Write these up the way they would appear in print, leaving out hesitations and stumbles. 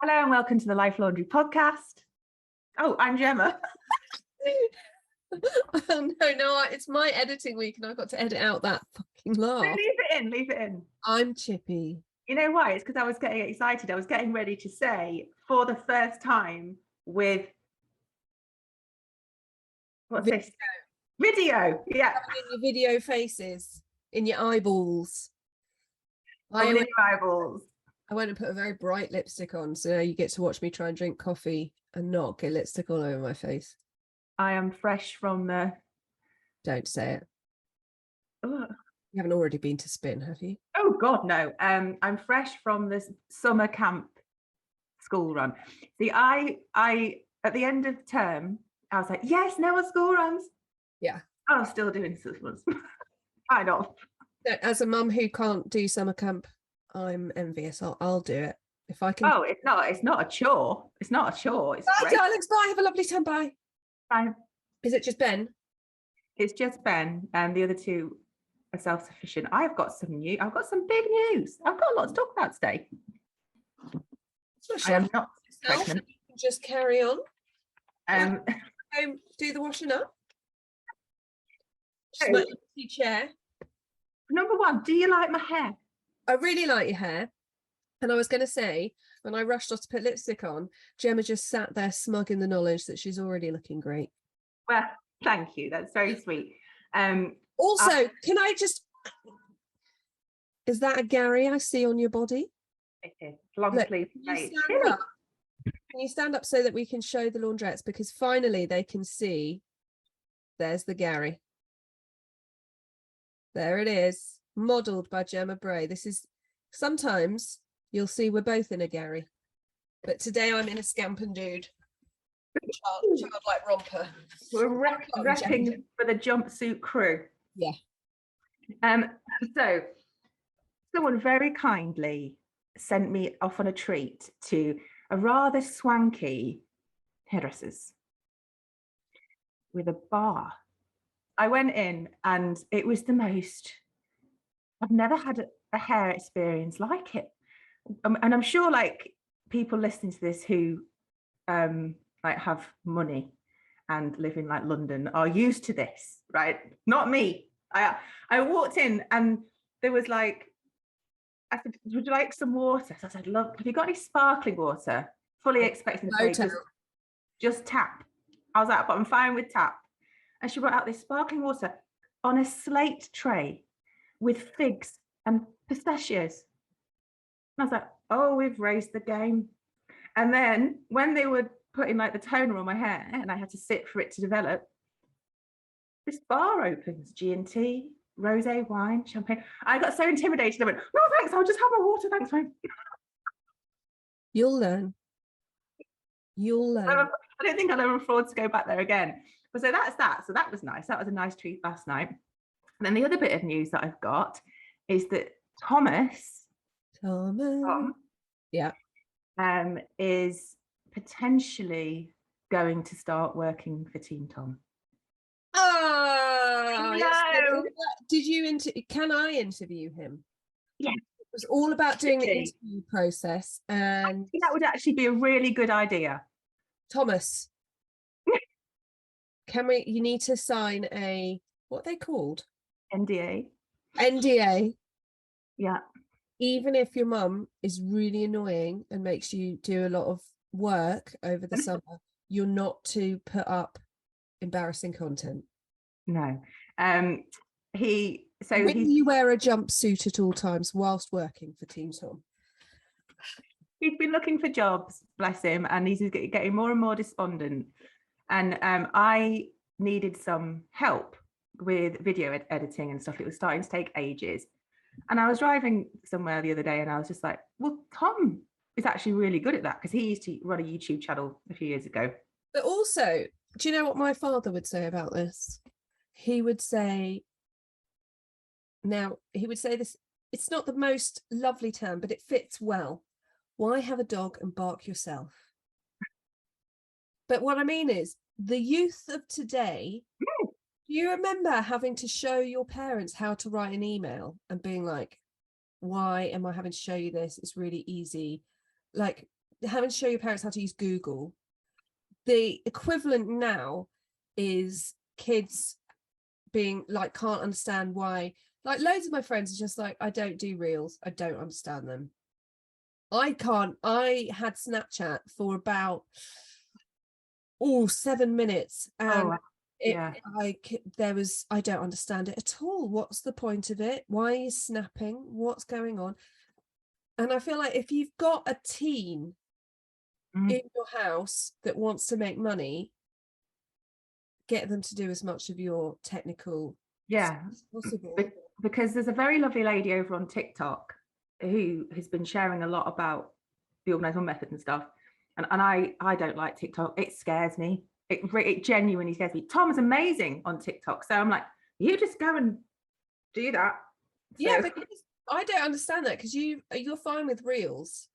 Hello and welcome to the Life Laundry Podcast. Oh, I'm Gemma. Oh, no, it's my editing week and I've got to edit out that fucking laugh. No, leave it in. I'm Chippy. You know why? It's because I was getting excited. I was getting ready to say, for the first time with... What's this? Video. Yeah. In your video faces, in your eyeballs. In your eyeballs. I went and put a very bright lipstick on, so now you get to watch me try and drink coffee and not get lipstick all over my face. I am fresh from the... Don't say it. Ugh. You haven't already been to Spin, have you? Oh, God, no. I'm fresh from this summer camp school run. See, I at the end of term, I was like, yes, no more school runs. Yeah. I'm still doing this ones. Kind of. As a mum who can't do summer camp, I'm envious. I'll do it if I can. Oh, it's not a chore. It's not a chore. It's bye, great. darlings. Bye. Have a lovely time. Bye. Bye. Is it just Ben? It's just Ben, and the other two are self-sufficient. I've got some big news. I've got a lot to talk about today. I am not pregnant. Just carry on. Go do the washing up. So, my empty chair. Number one, do you like my hair? I really like your hair. And I was going to say, when I rushed off to put lipstick on, Gemma just sat there smug in the knowledge that she's already looking great. Well, thank you. That's very sweet. Also, can I just... Is that a Gary I see on your body? It is. Long sleeve. Can you stand up so that we can show the laundrettes? Because finally they can see. There's the Gary. There it is. Modelled by Gemma Bray. This is... Sometimes you'll see we're both in a Gary. But today I'm in a Scamp and Dude. Childlike romper. We're repping for the jumpsuit crew. Yeah. So someone very kindly sent me off on a treat to a rather swanky hairdresser's with a bar. I went in and it was the most... I've never had a hair experience like it. And I'm sure like people listening to this who like have money and live in like London are used to this, right? Not me. I walked in and there was like, I said, would you like some water? So I said, look, have you got any sparkling water? Fully expecting to say just tap. I was like, but I'm fine with tap. And she brought out this sparkling water on a slate tray with figs and pistachios. And I was like, oh, we've raised the game. And then when they were putting like the toner on my hair and I had to sit for it to develop, this bar opens, G&T, rosé wine, champagne. I got so intimidated. I went, no, thanks, I'll just have a water, thanks, fine. You'll learn. I don't think I'll ever afford to go back there again. But so that's that. So that was nice. That was a nice treat last night. And then the other bit of news that I've got is that Tom, yeah, is potentially going to start working for Team Tom. Oh no! Can I interview him? Yeah, it was all about doing the interview process, and I think that would actually be a really good idea. Thomas, you need to sign a, what are they called? NDA. Yeah. Even if your mum is really annoying and makes you do a lot of work over the summer, you're not to put up embarrassing content. No. You wear a jumpsuit at all times whilst working for Team Tom. He's been looking for jobs, bless him, and he's getting more and more despondent. And I needed some help with video editing and stuff. It was starting to take ages. And I was driving somewhere the other day and I was just like, well, Tom is actually really good at that because he used to run a YouTube channel a few years ago. But also, do you know what my father would say about this? He would say this, it's not the most lovely term, but it fits well. Why have a dog and bark yourself? But what I mean is, the youth of today, do you remember having to show your parents how to write an email and being like, why am I having to show you this? It's really easy. Like, having to show your parents how to use Google. The equivalent now is kids being like, can't understand why, like loads of my friends are just like, I don't do reels, I don't understand them. I had Snapchat for about 7 minutes, and I don't understand it at all. What's the point of it? Why are you snapping? What's going on? And I feel like if you've got a teen in your house that wants to make money, get them to do as much of your technical as possible. Because there's a very lovely lady over on TikTok who has been sharing a lot about the Organised Mum method and stuff. And I don't like TikTok. It scares me. It genuinely scares me. Tom's amazing on TikTok. So I'm like, you just go and do that. So, yeah, because I don't understand that, because you're fine with reels.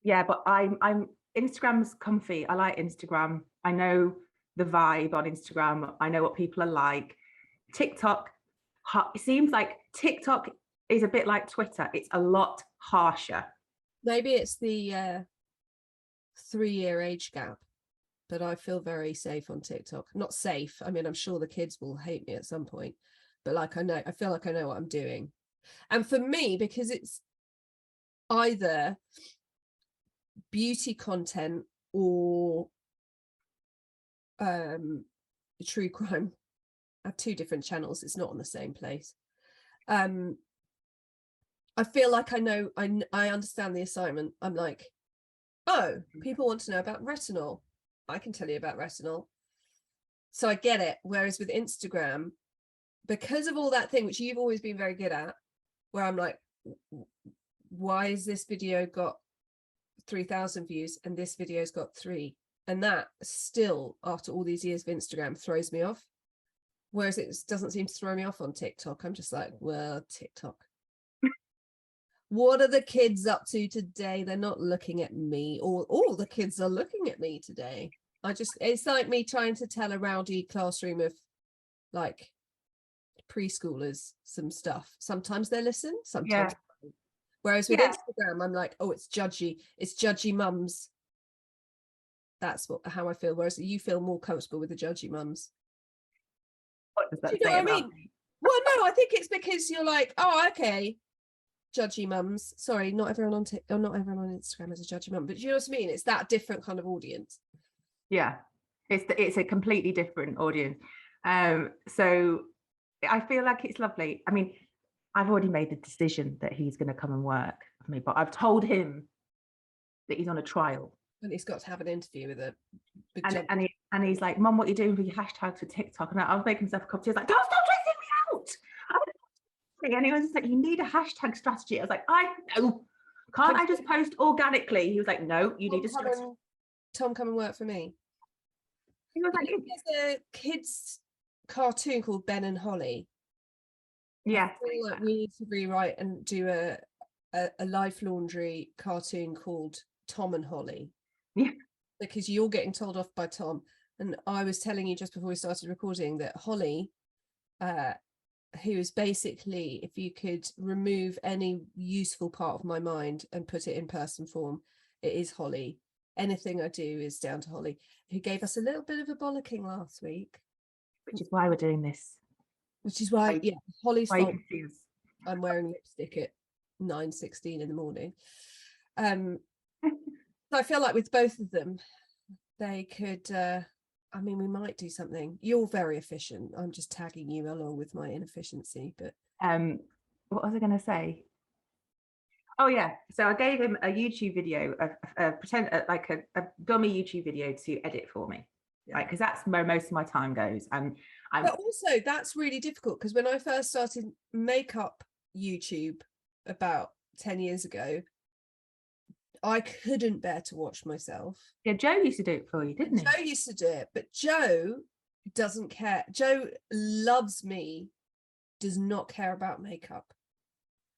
Yeah, but I'm Instagram's comfy. I like Instagram. I know the vibe on Instagram. I know what people are like. TikTok, it seems like TikTok is a bit like Twitter. It's a lot harsher. Maybe it's the 3-year age gap, but I feel very safe on TikTok. Not safe. I mean, I'm sure the kids will hate me at some point, but like I feel like I know what I'm doing. And for me, because it's either beauty content or true crime. I have 2 different channels. It's not on the same place. I feel like I know, I understand the assignment. I'm like, oh, people want to know about retinol. I can tell you about retinol. So I get it. Whereas with Instagram, because of all that thing, which you've always been very good at, where I'm like, why has this video got 3,000 views and this video's got 3? And that still, after all these years of Instagram, throws me off. Whereas it doesn't seem to throw me off on TikTok. I'm just like, well, TikTok. What are the kids up to today? They're not looking at me, or all the kids are looking at me today. It's like me trying to tell a rowdy classroom of like preschoolers some stuff. Sometimes they listen, sometimes. Yeah. Whereas with Instagram, I'm like, oh, it's judgy mums. That's how I feel. Whereas you feel more comfortable with the judgy mums. What does that Do you know what I mean? Well, no, I think it's because you're like, oh, okay, judgy mums. Sorry, not everyone on Instagram is a judgy mum, but do you know what I mean? It's that different kind of audience. Yeah, it's a completely different audience. So I feel like it's lovely. I mean, I've already made the decision that he's going to come and work for me, but I've told him that he's on a trial. And he's got to have an interview with a big and he's like, Mum, what are you doing for your hashtags for TikTok? And I was making myself a cup of tea. I was like, don't stop stressing me out. And he was just like, you need a hashtag strategy. I was like, I know. Can't I just post organically? He was like, no, you need a strategy. Tom, come and work for me. He was like, there's a kids cartoon called Ben and Holly. Yeah. I feel like we need to rewrite and do a Life Laundry cartoon called Tom and Holly. Yeah. Because you're getting told off by Tom. And I was telling you just before we started recording that Holly, who is basically, if you could remove any useful part of my mind and put it in person form, it is Holly. Anything I do is down to Holly, who gave us a little bit of a bollocking last week. Which is why we're doing this. Which is why, Holly's fault. I'm wearing lipstick at 9:16 in the morning. So I feel like with both of them, they could, we might do something. You're very efficient. I'm just tagging you along with my inefficiency. But what was I going to say? Oh yeah, so I gave him a YouTube video, a dummy YouTube video to edit for me, right? Because that's where most of my time goes. But also that's really difficult, because when I first started makeup YouTube about 10 years ago, I couldn't bear to watch myself. Yeah, Joe used to do it for you, didn't he? Joe used to do it, but Joe doesn't care. Joe loves me, does not care about makeup.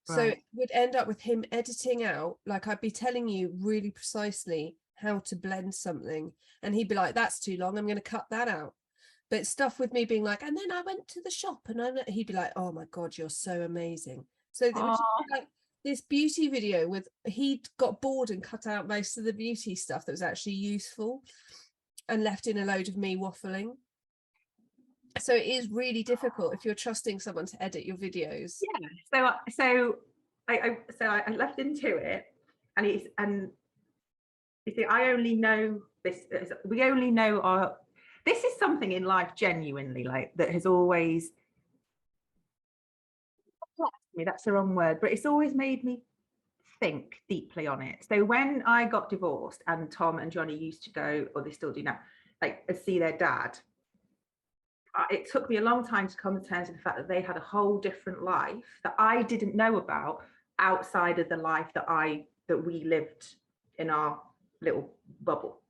So it would end up with him editing out, like I'd be telling you really precisely how to blend something, and he'd be like, that's too long, I'm going to cut that out. But stuff with me being like, and then I went to the shop, and he'd be like, oh my God, you're so amazing. So this beauty video with, he got bored and cut out most of the beauty stuff that was actually useful and left in a load of me waffling. So it is really difficult if you're trusting someone to edit your videos. Yeah. So I left into it, and you see, I only know this. We only know our. This is something in life genuinely like that has always perplexed me. That's the wrong word, but it's always made me think deeply on it. So when I got divorced, and Tom and Johnny used to go, or they still do now, like see their dad. It took me a long time to come to terms with the fact that they had a whole different life that I didn't know about outside of the life that we lived in our little bubble.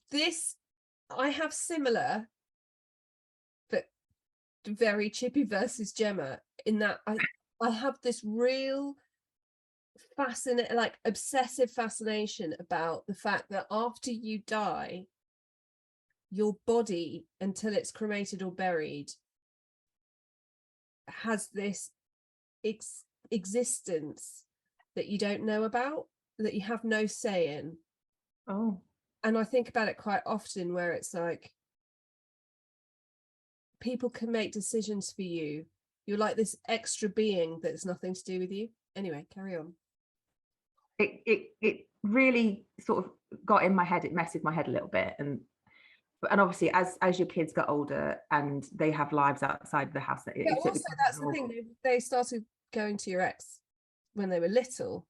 This, I have similar, but very Chippy versus Gemma, in that I have this real like obsessive fascination about the fact that after you die, your body, until it's cremated or buried, has this existence that you don't know about, that you have no say in. Oh. And I think about it quite often, where it's like people can make decisions for you. You're like this extra being that's nothing to do with you. Anyway, carry on. It really sort of got in my head. It messed with my head a little bit, and obviously as your kids get older and they have lives outside of the house, also that's the thing, they started going to your ex when they were little.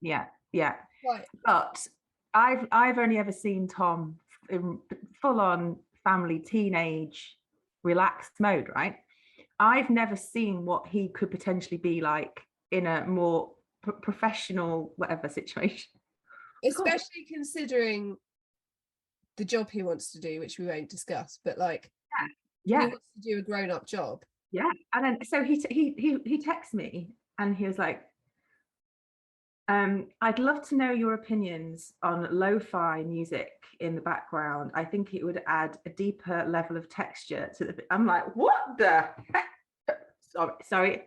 Yeah Right. But I've only ever seen Tom in full on family teenage relaxed mode, right? I've never seen what he could potentially be like in a more professional whatever situation, especially considering the job he wants to do, which we won't discuss, but like he wants to do a grown-up job. And then so he texts me and he was like, I'd love to know your opinions on lo-fi music in the background. I think it would add a deeper level of texture to the. I'm like, what the heck? Sorry,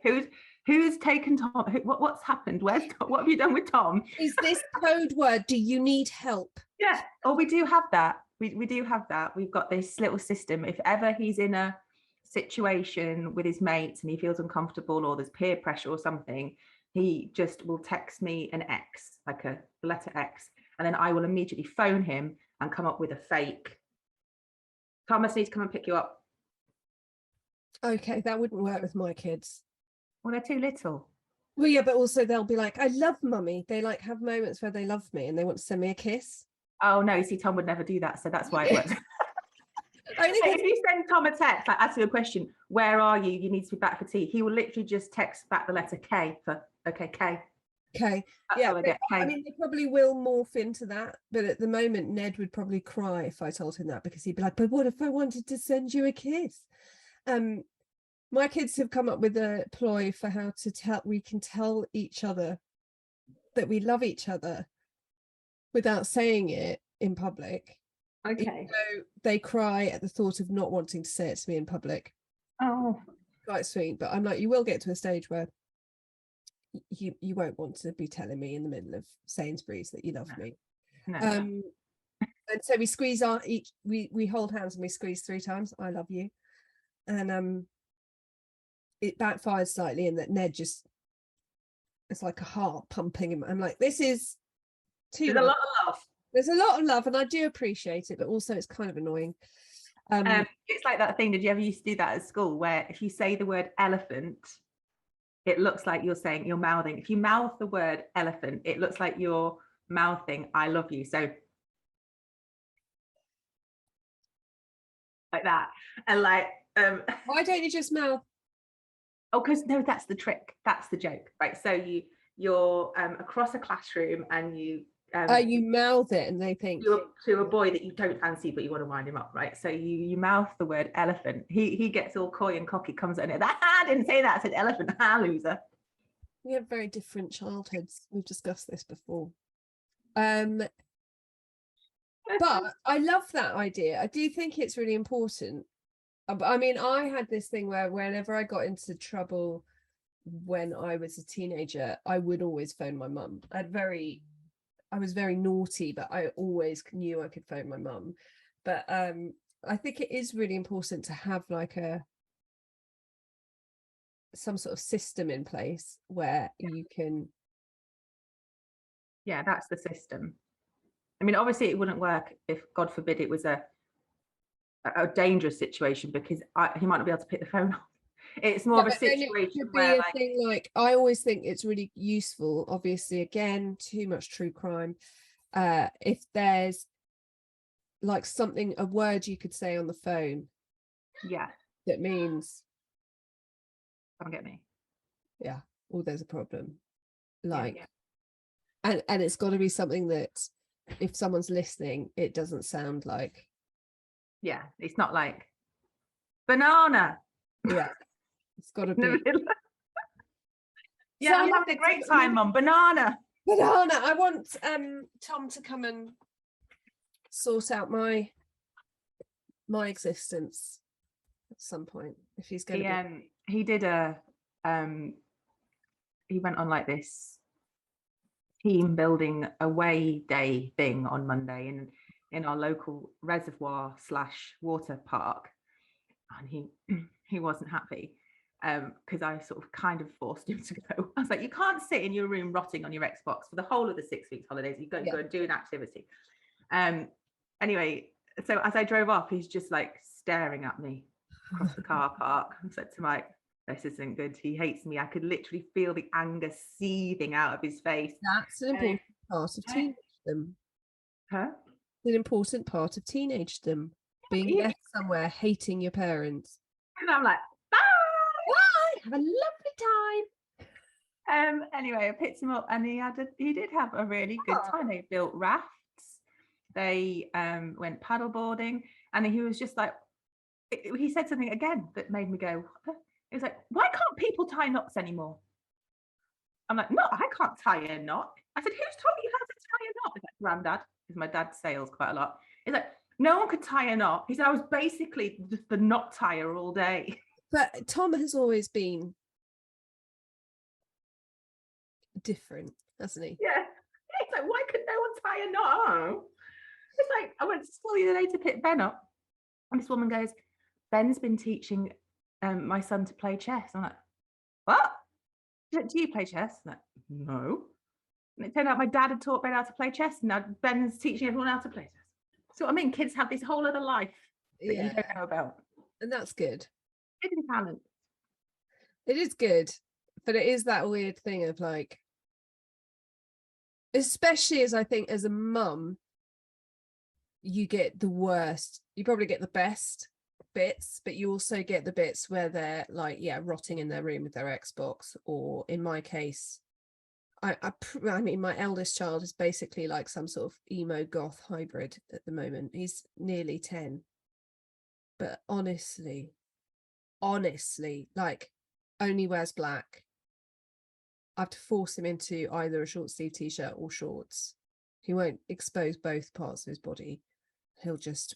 who's taken Tom? What's happened? What have you done with Tom? Is this code word? Do you need help? Yeah. Oh, we do have that. We do have that. We've got this little system. If ever he's in a situation with his mates and he feels uncomfortable or there's peer pressure or something, he just will text me an X, like a letter X, and then I will immediately phone him and come up with a fake. Thomas needs to come and pick you up. Okay, that wouldn't work with my kids. Well, they're too little. Well, yeah, but also they'll be like, I love mummy. They like have moments where they love me and they want to send me a kiss. Oh no, you see, Tom would never do that, so that's why it works. If you send Tom a text, like asking a question, where are you? You need to be back for tea. He will literally just text back the letter K for okay, K. Okay. Yeah, I mean, they probably will morph into that, but at the moment, Ned would probably cry if I told him that, because he'd be like, but what if I wanted to send you a kiss? My kids have come up with a ploy for how to we can tell each other that we love each other without saying it in public. Okay. So they cry at the thought of not wanting to say it to me in public. Oh, quite sweet. But I'm like, you will get to a stage where you won't want to be telling me in the middle of Sainsbury's that you love me. No. And so we squeeze we hold hands and we squeeze 3 times. I love you. And it backfired slightly in that Ned just, it's like a heart pumping him. I'm like, this is too There's a lot of love. There's a lot of love, and I do appreciate it, but also it's kind of annoying. It's like that thing. Did you ever used to do that at school, where if you say the word elephant, it looks like you're mouthing. If you mouth the word elephant, it looks like you're mouthing I love you. So like that. And like why don't you just mouth? Oh, because no, that's the trick. That's the joke, right? So you're across a classroom and you mouth it, and they think to a boy that you don't fancy, but you want to wind him up, right? So you mouth the word elephant. He gets all coy and cocky, comes in it. I didn't say that. I said elephant. Loser. We have very different childhoods. We've discussed this before. But I love that idea. I do think it's really important. I mean, I had this thing where whenever I got into trouble when I was a teenager, I would always phone my mum. I was very naughty, but I always knew I could phone my mum. But I think it is really important to have like some sort of system in place where you can. Yeah, that's the system. I mean, obviously it wouldn't work if, God forbid, it was a dangerous situation, because he might not be able to pick the phone up. It's more of a situation where, like, thing, like, I always think it's really useful, obviously, again, too much true crime, if there's like something, a word you could say on the phone, yeah, that means come get me, yeah, or there's a problem, like, yeah. and it's got to be something that if someone's listening, it doesn't sound like, yeah, it's not like banana. yeah, it's got to be yeah, so I'm having a great time, Mum. Banana. I want Tom to come and sort out my existence at some point, if he's going to be. He did he went on like this team building away day thing on Monday in our local reservoir / water park, and he wasn't happy because I sort of kind of forced him to go. I was like, you can't sit in your room rotting on your Xbox for the whole of the 6 weeks holidays. You've got to go and do an activity. Anyway, so as I drove off, he's just like staring at me across the car park. I said to Mike, this isn't good. He hates me. I could literally feel the anger seething out of his face. That's an important part of teenagedom. Huh? It's an important part of teenagedom. Being left somewhere, hating your parents. And I'm like, bye! Have a lovely time. Anyway, I picked him up, and he did have a really good time. They built rafts. They went paddle boarding, and he was just like, he said something again that made me go, he was like, why can't people tie knots anymore? I'm like, no, I can't tie a knot. I said, who's taught you how to tie a knot? He's like, Granddad, because my dad sails quite a lot. He's like, no one could tie a knot. He said, I was basically just the knot tire all day. But Tom has always been different, hasn't he? Yeah. He's like, why could no one tie a knot? Oh. It's like, I went to school the other day to pick Ben up, and this woman goes, Ben's been teaching my son to play chess. I'm like, what? Do you play chess? I'm like, no. And it turned out my dad had taught Ben how to play chess, and now Ben's teaching everyone how to play chess. So I mean, kids have this whole other life that you don't know about. And that's good. Hidden talent. It is good, but it is that weird thing of like, especially as I think as a mum, you get the worst. You probably get the best bits, but you also get the bits where they're like, rotting in their room with their Xbox, or in my case, I mean, my eldest child is basically like some sort of emo goth hybrid at the moment. He's nearly 10, but honestly, like, only wears black. I have to force him into either a short sleeve t-shirt or shorts. He won't expose both parts of his body. He'll just,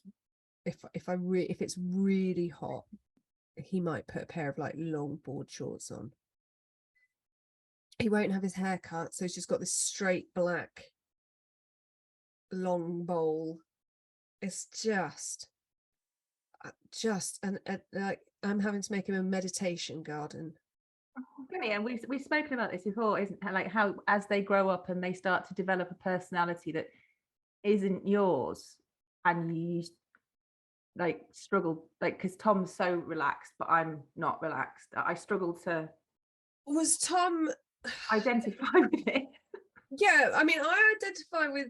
if it's really hot, he might put a pair of like long board shorts on. He won't have his hair cut, so he's just got this straight black long bowl. It's just and like, I'm having to make him a meditation garden. And we've spoken about this before, isn't it? Like how as they grow up and they start to develop a personality that isn't yours, and you like struggle, like, because Tom's so relaxed, but I'm not relaxed. I struggle to. Was Tom identify with it? Yeah, I mean, I identify with,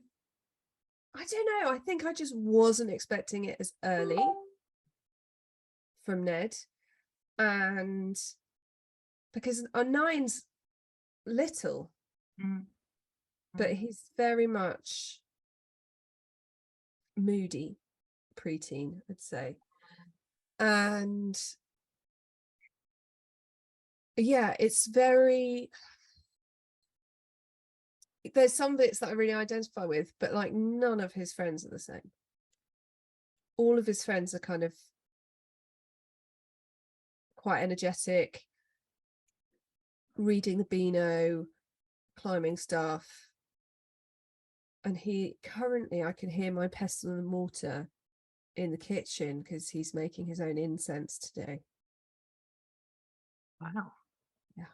I don't know, I think I just wasn't expecting it as early from Ned, and because 9's little, but he's very much moody preteen, I'd say, and it's very, there's some bits that I really identify with, but like none of his friends are the same. All of his friends are kind of quite energetic. reading the Beano, climbing stuff. And he currently, I can hear my pestle and mortar in the kitchen because he's making his own incense today. Wow. Yeah.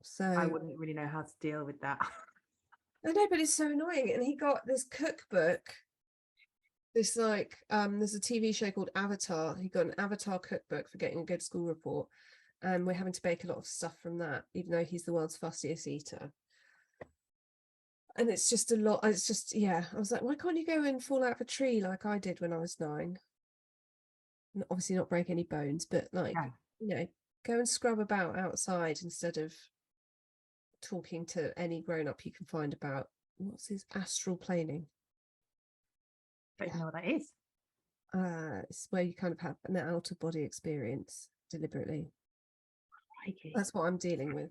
So I wouldn't really know how to deal with that. I know, but it's so annoying. And he got this cookbook. This like there's a TV show called Avatar. He got an Avatar cookbook for getting a good school report. And we're having to bake a lot of stuff from that, even though he's the world's fussiest eater. And it's just a lot. It's just, yeah. I was like, why can't you go and fall out of a tree like I did when I was 9? Obviously not break any bones, but like, go and scrub about outside instead of talking to any grown-up you can find about what's his astral planing. Don't know what that is. It's where you kind of have an out-of-body experience deliberately. Crikey. That's what I'm dealing with.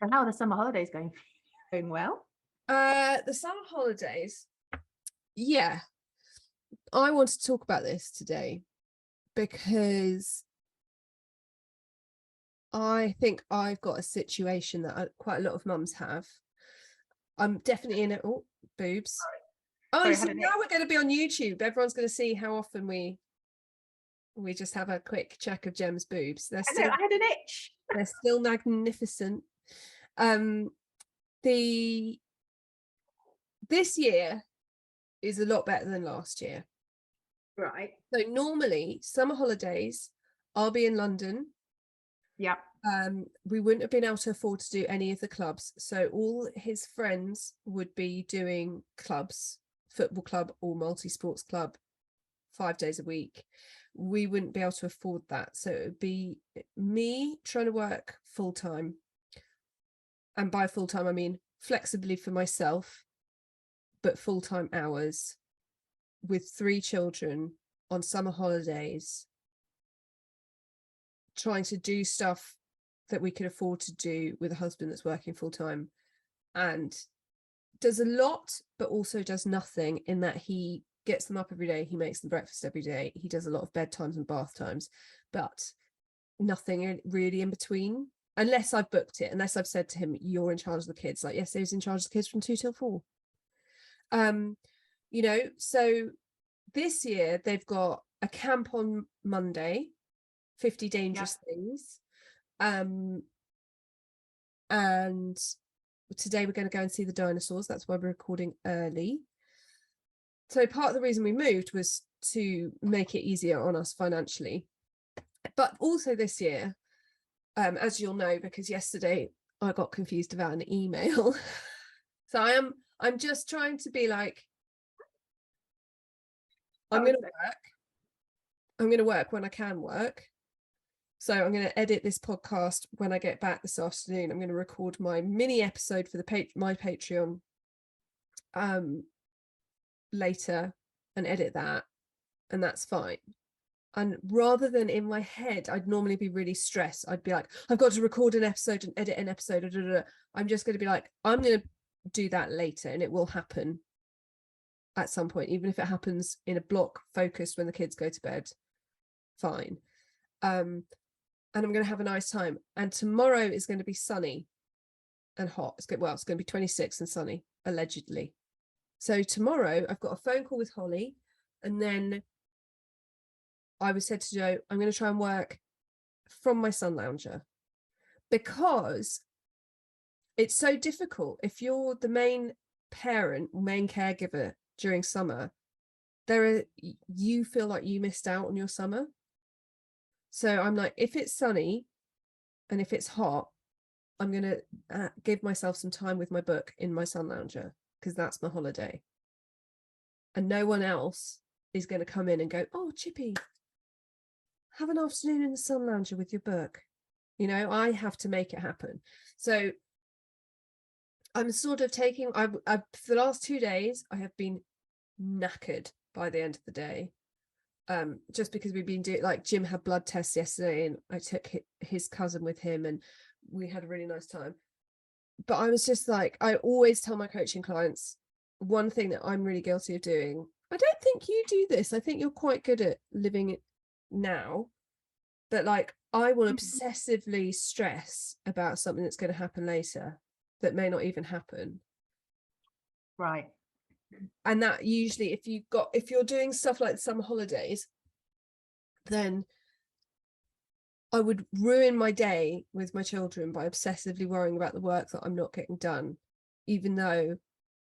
So how are the summer holidays going? Going well? The summer holidays, yeah. I want to talk about this today because I think I've got a situation that quite a lot of mums have. I'm definitely in it. Oh, boobs. Oh, so now we're going to be on YouTube. Everyone's going to see how often we just have a quick check of Gem's boobs. I had an itch. They're still magnificent. This year is a lot better than last year. Right. So normally summer holidays, I'll be in London. Yeah. We wouldn't have been able to afford to do any of the clubs. So all his friends would be doing clubs, football club or multi-sports club 5 days a week. We wouldn't be able to afford that. So it would be me trying to work full time. And by full time, I mean flexibly for myself, but full-time hours with 3 children on summer holidays, trying to do stuff that we could afford to do with a husband that's working full-time and does a lot, but also does nothing in that he gets them up every day. He makes them breakfast every day. He does a lot of bedtimes and bath times, but nothing really in between, unless I've booked it, unless I've said to him, you're in charge of the kids. Like yesterday, he was in charge of the kids from 2 till 4. So this year they've got a camp on Monday, 50 dangerous things. And today we're going to go and see the dinosaurs. That's why we're recording early. So part of the reason we moved was to make it easier on us financially. But also this year, as you'll know, because yesterday I got confused about an email. So I'm just trying to be like, I'm going to work when I can work. So I'm going to edit this podcast when I get back this afternoon. I'm going to record my mini episode for my Patreon later and edit that, and that's fine. And rather than in my head, I'd normally be really stressed. I'd be like, I've got to record an episode and edit an episode. I'm just going to be like, I'm going to do that later, and it will happen at some point, even if it happens in a block focused when the kids go to bed. Fine. And I'm going to have a nice time. And tomorrow is going to be sunny and hot. It's going to be 26 and sunny, allegedly. So tomorrow I've got a phone call with Holly, and then I was said to Joe, I'm going to try and work from my sun lounger, because it's so difficult. If you're the main parent, main caregiver during summer, you feel like you missed out on your summer. So I'm like, if it's sunny and if it's hot, I'm going to give myself some time with my book in my sun lounger, because that's my holiday. And no one else is going to come in and go, oh, Chippy, have an afternoon in the sun lounger with your book. I have to make it happen. So I'm sort of taking, for the last 2 days, I have been knackered by the end of the day. Just because we've been doing, like, Jim had blood tests yesterday, and I took his cousin with him, and we had a really nice time. But I was just like, I always tell my coaching clients, one thing that I'm really guilty of doing, I don't think you do this, I think you're quite good at living it now, but like I will obsessively stress about something that's going to happen later that may not even happen. Right. And that usually, if you're doing stuff like summer holidays, then I would ruin my day with my children by obsessively worrying about the work that I'm not getting done, even though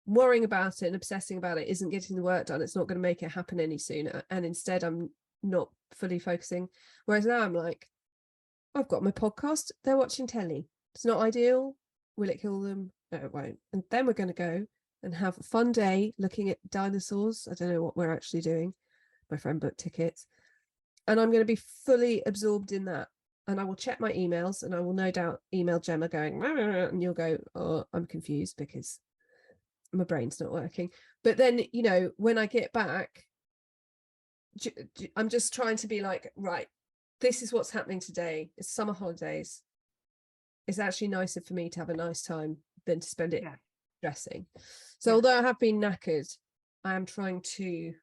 worrying about it and obsessing about it isn't getting the work done. It's not going to make it happen any sooner. And instead I'm not fully focusing. Whereas now I'm like, I've got my podcast, they're watching telly. It's not ideal. Will it kill them? No, it won't. And then we're going to go and have a fun day looking at dinosaurs. I don't know what we're actually doing. My friend booked tickets. And I'm going to be fully absorbed in that. And I will check my emails, and I will no doubt email Gemma going, and you'll go, oh, I'm confused because my brain's not working. But then, you know, when I get back, I'm just trying to be like, right, this is what's happening today. It's summer holidays. It's actually nicer for me to have a nice time than to spend it stressing. So although I have been knackered, I am trying to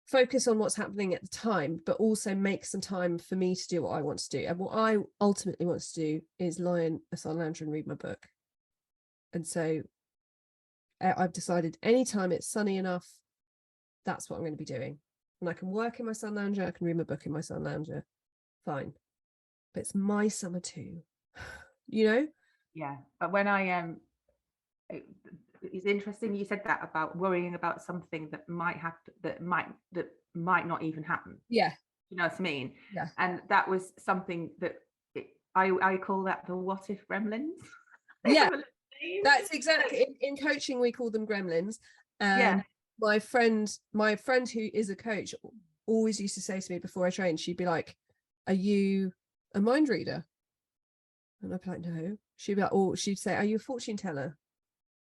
focus on what's happening at the time, but also make some time for me to do what I want to do. And what I ultimately want to do is lie in a sun lounger and read my book. And so I've decided anytime it's sunny enough, that's what I'm going to be doing. And I can work in my sun lounger, I can read my book in my sun lounger, fine. But it's my summer too, you know? Yeah. But when it's interesting you said that about worrying about something that might happen, that might not even happen. Yeah. You know what I mean? Yeah. And that was something that I call that the what if gremlins. Yeah. That's exactly, in coaching we call them gremlins. And my friend who is a coach always used to say to me before I trained, she'd be like, are you a mind reader? And I'd be like, no. She'd be like, or she'd say, are you a fortune teller?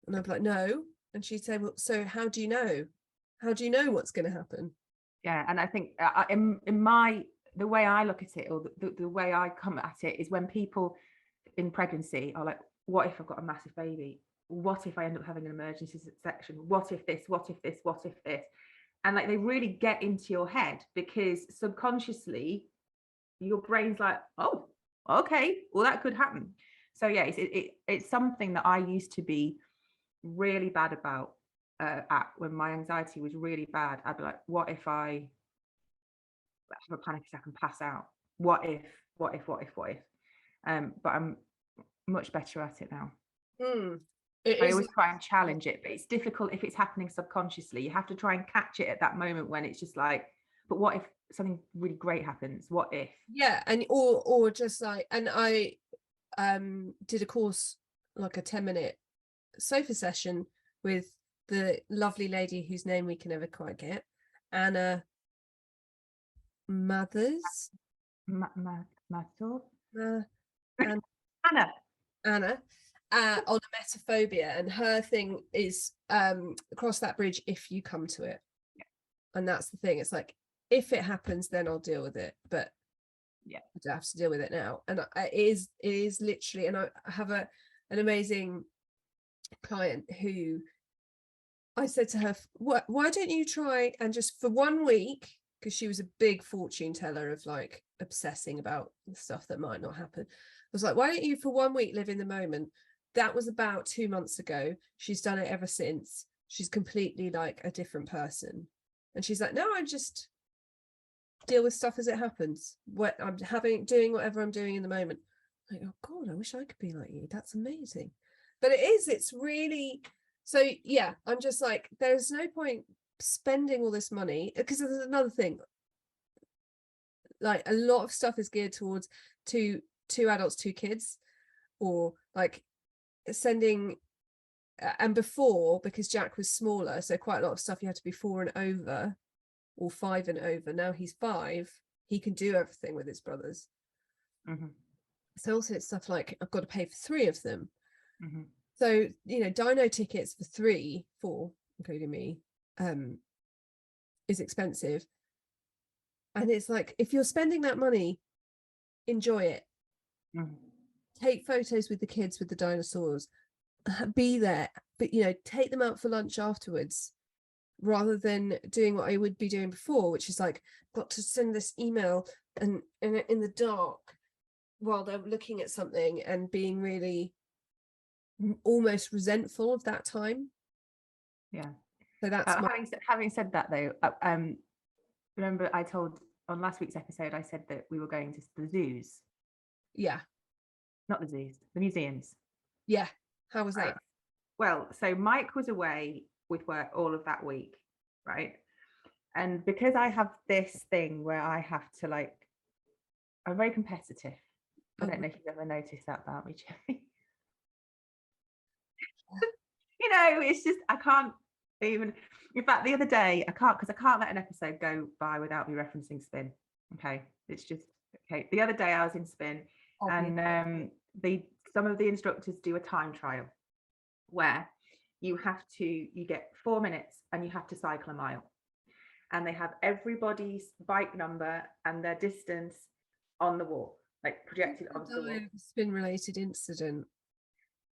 And I'd be like, no. And she'd say, well, so how do you know? How do you know what's going to happen? Yeah. And I think the way I look at it, or the way I come at it, is when people in pregnancy are like, what if I've got a massive baby? What if I end up having an emergency section? What if this? What if this? What if this? And like, they really get into your head, because subconsciously your brain's like, oh, okay, well, that could happen. So yeah, it's something that I used to be really bad about at when my anxiety was really bad. I'd be like, what if I have a panic attack and pass out? What if? But I'm much better at it now. I always try and challenge it, but it's difficult if it's happening subconsciously. You have to try and catch it at that moment when it's just like, but what if something really great happens? What if? Yeah. And or just like, and I did a course, like a 10-minute sofa session with the lovely lady whose name we can never quite get, Anna Mathers. Anna on emetophobia, and her thing is cross that bridge if you come to it. And that's the thing, it's like, if it happens, then I'll deal with it, but I don't have to deal with it now. And it is literally, and I have an amazing client who I said to her, why don't you try and just for 1 week, because she was a big fortune teller of like obsessing about the stuff that might not happen. I was like, why don't you for 1 week live in the moment? That was about 2 months ago. She's done it ever since. She's completely like a different person. And she's like, no, I just deal with stuff as it happens. What I'm doing whatever I'm doing in the moment. Like, oh God, I wish I could be like you. That's amazing. But it's really, so yeah, I'm just like, there's no point spending all this money, because there's another thing. Like, a lot of stuff is geared towards two adults, 2 kids, or like sending, and before, because Jack was smaller, so quite a lot of stuff you had to be 4 and over or 5 and over. Now he's 5, he can do everything with his brothers. So also it's stuff like, I've got to pay for 3 of them. So, you know, dino tickets for 4, including me, is expensive. And it's like, if you're spending that money, enjoy it. Take photos with the kids, with the dinosaurs, be there, but, you know, take them out for lunch afterwards, rather than doing what I would be doing before, which is like, got to send this email and in the dark while they're looking at something and being really almost resentful of that time. Yeah. So that's having said that though, remember I told on last week's episode, I said that we were going to the zoos. Yeah. Not the zoos, the museums. Yeah. How was that? Right. Well, so Mike was away with work all of that week, right? And because I have this thing where I have to like, I'm very competitive. I don't know if you've ever noticed that about me, Chippy. You know, it's just, I can't even, in fact, the other day, I can't let an episode go by without me referencing spin. Okay. It's just, okay. The other day I was in spin and some of the instructors do a time trial where you get 4 minutes and you have to cycle a mile. And they have everybody's bike number and their distance on the wall, like projected onto the wall. Spin related incident.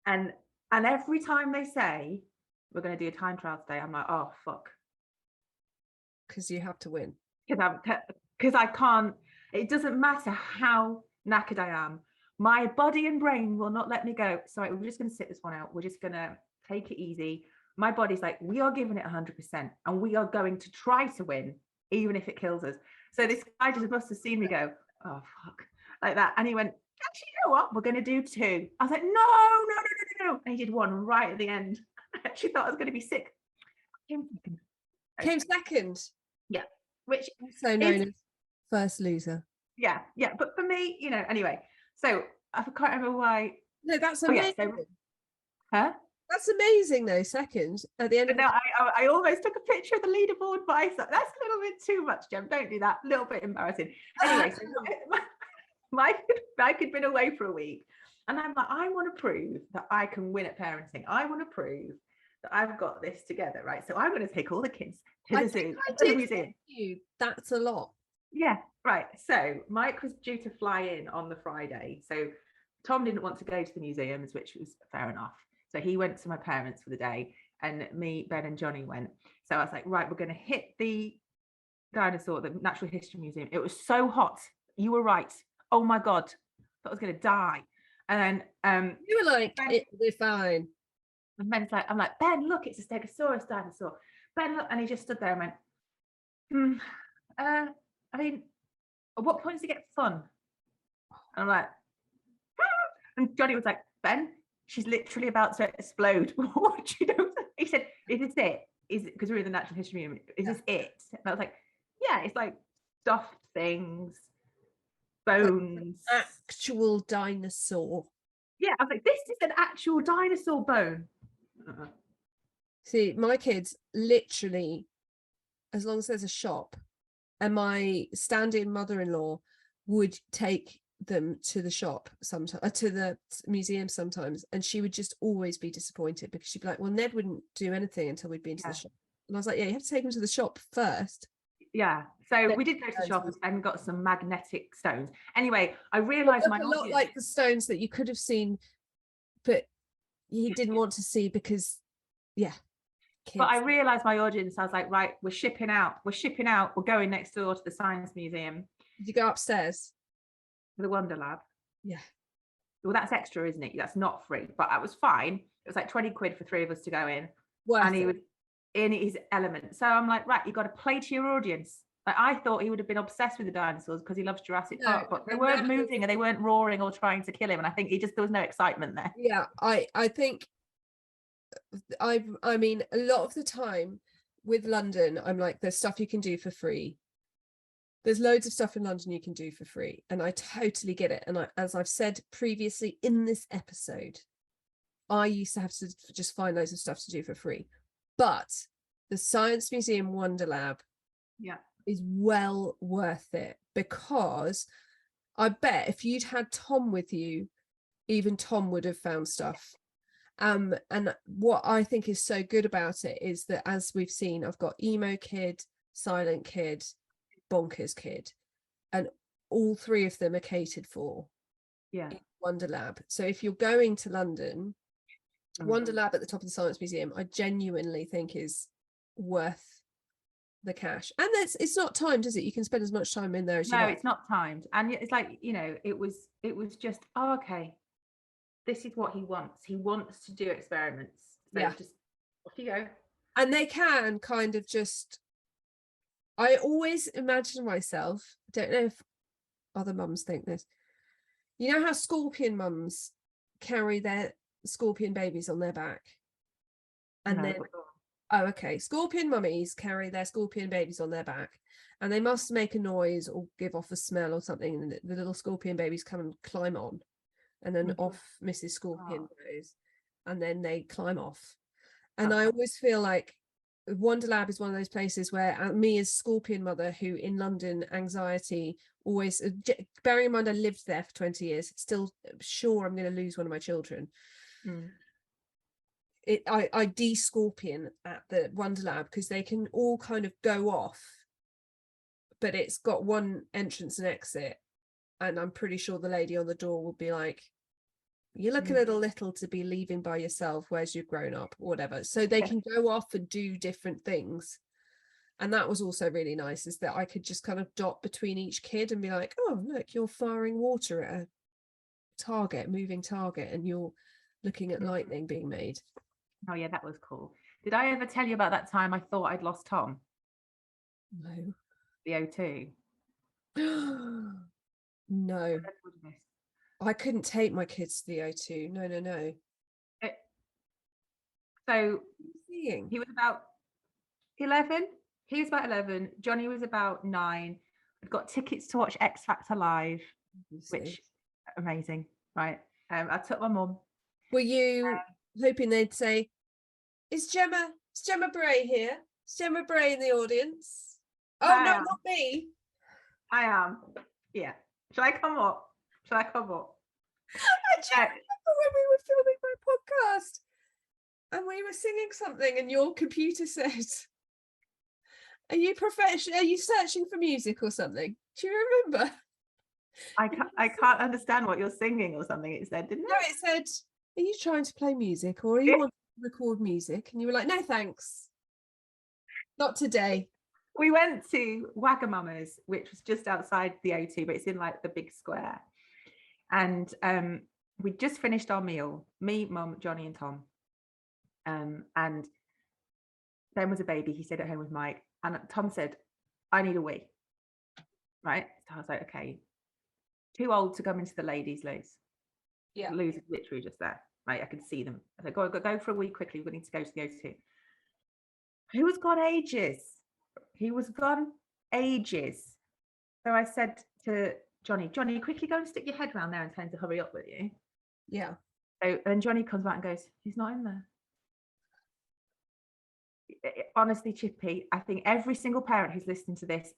And every time they say we're going to do a time trial today, I'm like, oh fuck, because you have to win. Because I can't. It doesn't matter how knackered I am. My body and brain will not let me go. So we're just going to sit this one out. We're just going to take it easy. My body's like, we are giving it 100% and we are going to try to win, even if it kills us. So this guy just must have seen me go, oh, fuck, like that. And he went, actually, you know what? We're going to do 2. I was like, no. And he did 1 right at the end. I actually thought I was going to be sick. Came second. Yeah. Which also known as first loser. Yeah. But for me, you know, anyway, so I can't remember why. No, that's amazing. Huh? That's amazing though, second at the end. No, I almost took a picture of the leaderboard, but I thought that's a little bit too much, Gem. Don't do that. A little bit embarrassing. Anyway, so Mike had been away for a week. And I'm like, I want to prove that I can win at parenting. I want to prove that I've got this together, right? So I'm going to take all the kids to the zoo, to the museum. That's a lot. Yeah, right. So Mike was due to fly in on the Friday. So Tom didn't want to go to the museums, which was fair enough. So he went to my parents for the day and me, Ben and Johnny went. So I was like, right, we're going to hit the dinosaur, the Natural History Museum. It was so hot. You were right. Oh my God. I thought I was going to die. And then you were like, it'll be fine. And Ben's like, I'm like, Ben, look, it's a Stegosaurus dinosaur. Ben, look, and he just stood there and went, I mean, at what point does it get fun? And I'm like, and Johnny was like, Ben, she's literally about to explode. What do you know? He said, is this it? Is it, because we're in the Natural History Museum, is this it? And I was like, yeah, it's like stuffed things, bones. Like actual dinosaur. Yeah, I was like, this is an actual dinosaur bone. See, my kids literally, as long as there's a shop, and my stand-in mother-in-law would take them to the shop sometimes, to the museum sometimes, and she would just always be disappointed because she'd be like, well, Ned wouldn't do anything until we'd been to the shop. And I was like, yeah, you have to take him to the shop first. Yeah, so we did go to the shop and got some magnetic stones. Anyway, I realised a lot like the stones that you could have seen, but he didn't want to see because, yeah. Kids. But I realised my audience. I was like, right, we're shipping out. We're going next door to the Science Museum. Did you go upstairs? The Wonder Lab. Yeah. Well, that's extra, isn't it? That's not free, but that was fine. It was like 20 quid for 3 of us to go in. And he was in his element. So I'm like, right, you got to play to your audience. Like, I thought he would have been obsessed with the dinosaurs because he loves Jurassic Park, but they weren't moving and they weren't roaring or trying to kill him. And I think there was no excitement there. Yeah, I think, I mean, a lot of the time with London, I'm like, there's stuff you can do for free. There's loads of stuff in London you can do for free. And I totally get it. And as I've said previously in this episode, I used to have to just find loads of stuff to do for free. But the Science Museum Wonder Lab is well worth it, because I bet if you'd had Tom with you, even Tom would have found stuff. And what I think is so good about it is that, as we've seen, I've got emo kid, silent kid, bonkers kid, and all 3 of them are catered for in Wonder Lab. So if you're going to London, Wonder Lab at the top of the Science Museum, I genuinely think is worth the cash. And it's not timed, is it? You can spend as much time in there as you No, like. it's not timed. And it's like, it was just, oh, okay, this is what he wants. He wants to do experiments. So just off you go. And they can kind of just, I always imagine myself, I don't know if other mums think this, you know how scorpion mums carry their scorpion babies on their back? And then, oh, okay, scorpion mummies carry their scorpion babies on their back, and they must make a noise or give off a smell or something, and the little scorpion babies come and climb on, and then off Mrs. Scorpion goes, and then they climb off. And I always feel like Wonderlab is one of those places where me as Scorpion mother, who in London, anxiety always, bearing in mind I lived there for 20 years, still sure I'm going to lose one of my children. I de-Scorpion at the Wonderlab because they can all kind of go off, but it's got one entrance and exit, and I'm pretty sure the lady on the door will be like, you look a little to be leaving by yourself, where's your grown up, or whatever. So they can go off and do different things. And that was also really nice, is that I could just kind of dot between each kid and be like, oh, look, you're firing water at a target, moving target, and you're looking at lightning being made. Oh yeah, that was cool. Did I ever tell you about that time I thought I'd lost Tom? No. The O2. No. I couldn't take my kids to the O2. No. So he was about 11. He was about 11. Johnny was about 9. I've got tickets to watch X Factor live, which amazing, right? I took my mum. Were you hoping they'd say, is Gemma Bray here? Is Gemma Bray in the audience? Oh, no, not me. I am. Yeah. Shall I come up? I just remember when we were filming my podcast and we were singing something and your computer said, are you searching for music or something? Do you remember? I can't understand what you're singing or something, it said, didn't it? No, it said, are you trying to play music or are you wanting to record music? And you were like, no, thanks. Not today. We went to Wagamama's, which was just outside the O2, but it's in like the big square. And we just finished our meal, me, Mum, Johnny and Tom. And Ben was a baby. He stayed at home with Mike. And Tom said, I need a wee. Right? So I was like, okay, too old to come into the ladies' loos. Yeah. Loos is literally just there. Right? I could see them. I said, go for a wee quickly. We need to go to the O2. He was gone ages. So I said to Johnny, quickly go and stick your head around there and tell him to hurry up with you. Yeah. So then Johnny comes back and goes, he's not in there. Honestly, Chippy, I think every single parent who's listening to this,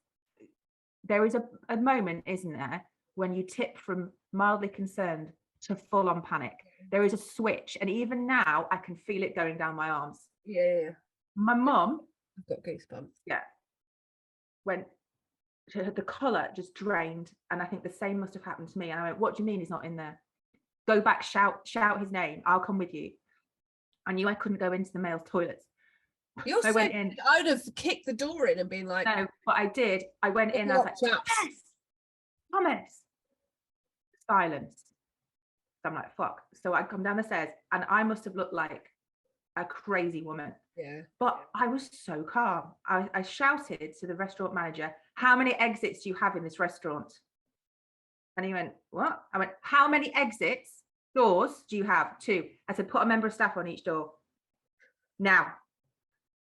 there is a moment, isn't there, when you tip from mildly concerned to full on panic. There is a switch. And even now, I can feel it going down my arms. Yeah. My mum, I've got goosebumps. Yeah. When the colour just drained, and I think the same must have happened to me. And I went, what do you mean he's not in there? Go back, shout his name. I'll come with you. I knew I couldn't go into the male toilets. You're so went in. I'd have kicked the door in and been like, no, but I did. I went in. I was like, Thomas. Silence. So I'm like, fuck. So I come down the stairs, and I must have looked like a crazy woman. Yeah. But I was so calm. I shouted to the restaurant manager, how many exits do you have in this restaurant? And he went, what? I went, how many doors do you have? 2. I said, put a member of staff on each door. Now.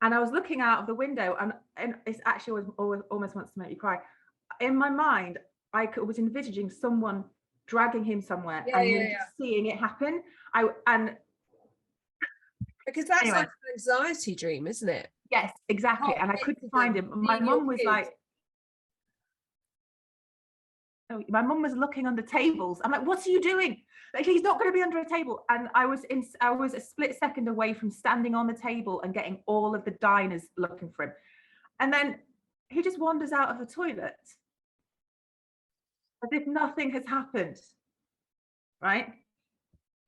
And I was looking out of the window, and it's actually almost wants to make you cry. In my mind, I was envisaging someone dragging him somewhere seeing it happen. Because that's like an anxiety dream, isn't it? Yes, exactly. And I couldn't find him. My mum was like, my mum was looking under tables. I'm like, what are you doing? Like, he's not going to be under a table. And I was a split second away from standing on the table and getting all of the diners looking for him. And then he just wanders out of the toilet as if nothing has happened. Right?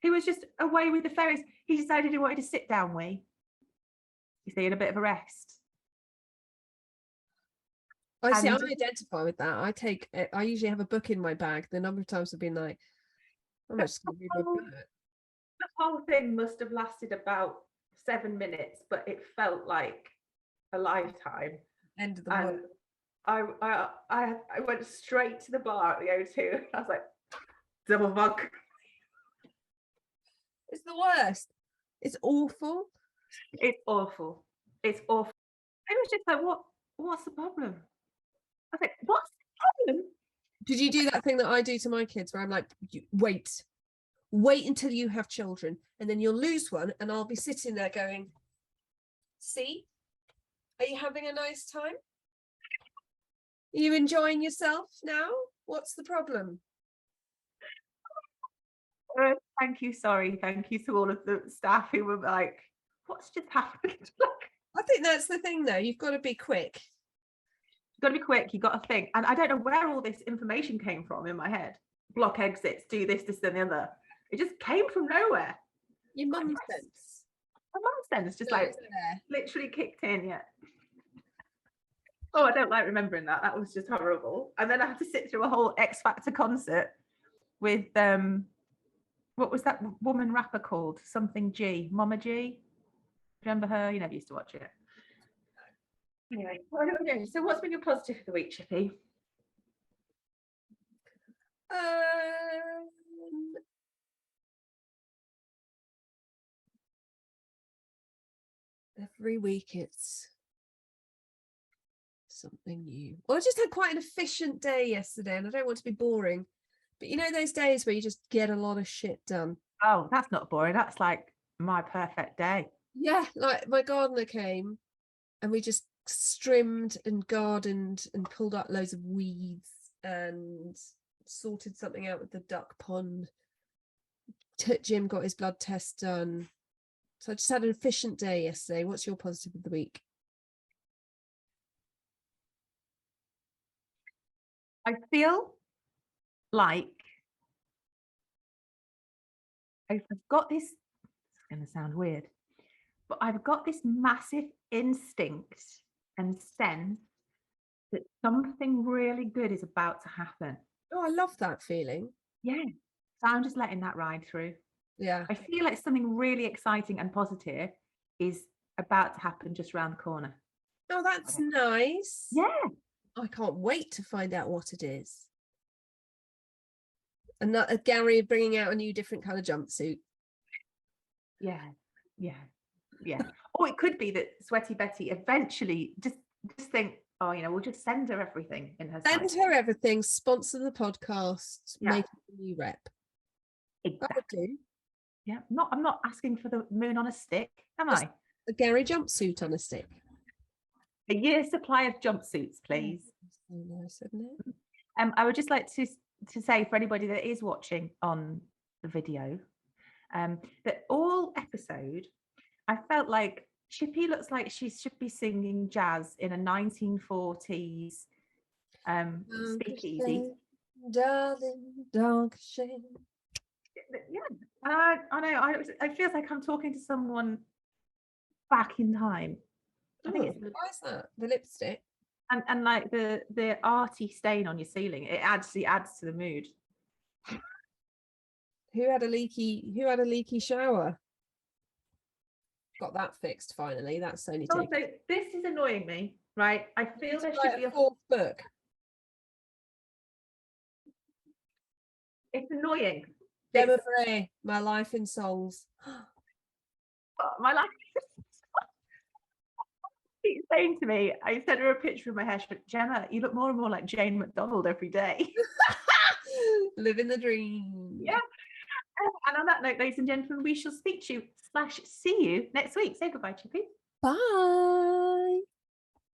He was just away with the fairies. He decided he wanted to sit down, you see, in a bit of a rest. I see. I And identify with that. I usually have a book in my bag. The number of times I've been like, I'm just going to read my book. the whole thing must have lasted about 7 minutes, but it felt like a lifetime. End of the And world. I went straight to the bar at the O2. I was like, double vodka. It's the worst. It's awful. It's awful. It's awful. I was just like, what's the problem? I was like, what's the problem? Did you do that thing that I do to my kids where I'm like, wait until you have children and then you'll lose one and I'll be sitting there going, see, are you having a nice time? Are you enjoying yourself now? What's the problem? Thank you to all of the staff who were like, what's just happened? I think that's the thing though, you've got to be quick. You've got to be quick, you've got to think. And I don't know where all this information came from in my head. Block exits, do this, and the other. It just came from nowhere. Your mum's sense. My mum's sense just like literally kicked in, yeah. Oh, I don't like remembering that. That was just horrible. And then I had to sit through a whole X Factor concert with what was that woman rapper called? Something G, Mama G. Remember her? You never used to watch it. Anyway, what are we doing? So what's been your positive for the week, Chippy? Every week it's something new. Well, I just had quite an efficient day yesterday and I don't want to be boring. But you know those days where you just get a lot of shit done? Oh, that's not boring. That's like my perfect day. Yeah, like my gardener came and we just trimmed and gardened and pulled up loads of weeds and sorted something out with the duck pond. Jim got his blood test done. So I just had an efficient day yesterday. What's your positive of the week? I feel like I've got this, it's going to sound weird, but I've got this massive instinct and sense that something really good is about to happen. Oh, I love that feeling. Yeah. So I'm just letting that ride through. Yeah. I feel like something really exciting and positive is about to happen just around the corner. Oh, that's nice. Yeah. I can't wait to find out what it is. And Gary bringing out a new different kind of jumpsuit. Yeah. Or it could be that Sweaty Betty eventually just think, oh, we'll just send her everything in her Send size. her everything, sponsor the podcast, make a new rep. Exactly. That would do. Yeah. I'm not asking for the moon on a stick, am I? A Gary jumpsuit on a stick. A year's supply of jumpsuits, please. So nice, isn't it? I would just like to say for anybody that is watching on the video, that all episode, I felt like Chippy looks like she should be singing jazz in a 1940s speakeasy. Darling, don't shame. Yeah, I know. It feels like I'm talking to someone back in time. I think it's why is that? The lipstick. And like the arty stain on your ceiling, it actually adds to the mood. Who had a leaky shower? Got that fixed finally. That's only taken. Also, this is annoying me, right? I feel there should be a fourth book. It's annoying. Gemma Bray, My Life in Songs. My life. She's saying to me, I sent her a picture of my hair. She went, Gemma, you look more and more like Jane McDonald every day. Living the dream. Yeah. And on that note, ladies and gentlemen, we shall speak to you / see you next week. Say goodbye, Chippy. Bye.